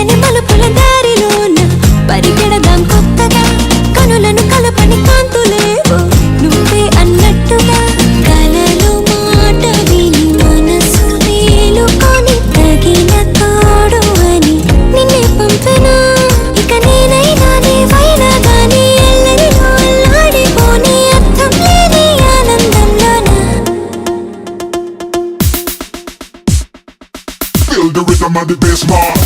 తెలియని మలుపుల దారిలోన పరిగెడదాం కొత్తగా కనులను కలపని కాంతులేవో నువ్వే అన్నట్టుగా కలలు మాట విని మనసు మేలుకొని తగిన తోడు అని నిన్నే పంపెనా ఇక నేనైనా నీవైనా గానీ ఎల్లరిలో అల్లాడిపోని అర్థం లేని ఆనందంలోనా Feel the rhythm of the bass mark.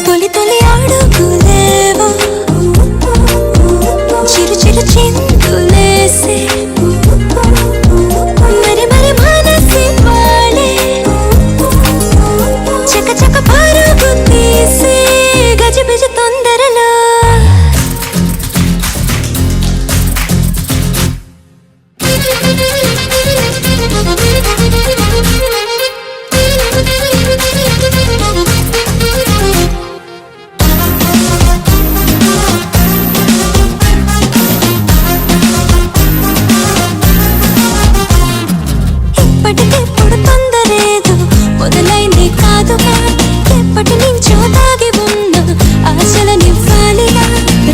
తొలి తొలి అడుగులేవో చిరు చిరు చిందులేసే మరి మరి మనసి వాలే చక చక పరుగు తీసే గజిబిజ తొందరలో ఇప్పటికెప్పుడు తొందరేదు మొదలైంది కాదుగా ఎప్పటి నుంచో దాగి ఉన్న ఆశలనివ్వాలిగా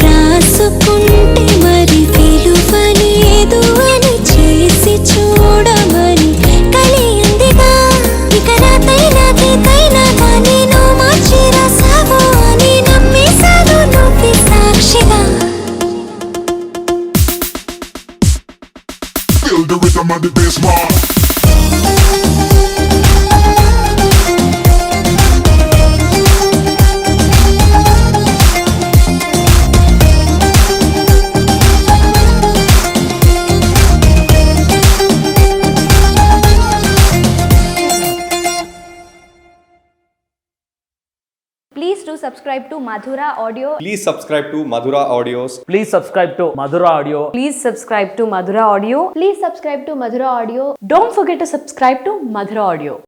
రాసుకుంటే మరి విలువలేదు అని చేసి చూడమని కలియందిగా ఇక రాతైనా గీతైనా కానీ నువ్వు మార్చి రాసావు అని నమ్మేశాను నువ్వు సాక్షిగా Feel the rhythm of the bass mark. Please do subscribe to Madhura Audio. Please subscribe to Madhura Audios. Please subscribe to Madhura Audio. Please subscribe to Madhura Audio. Please subscribe to Madhura Audio. Don't forget to subscribe to Madhura Audio.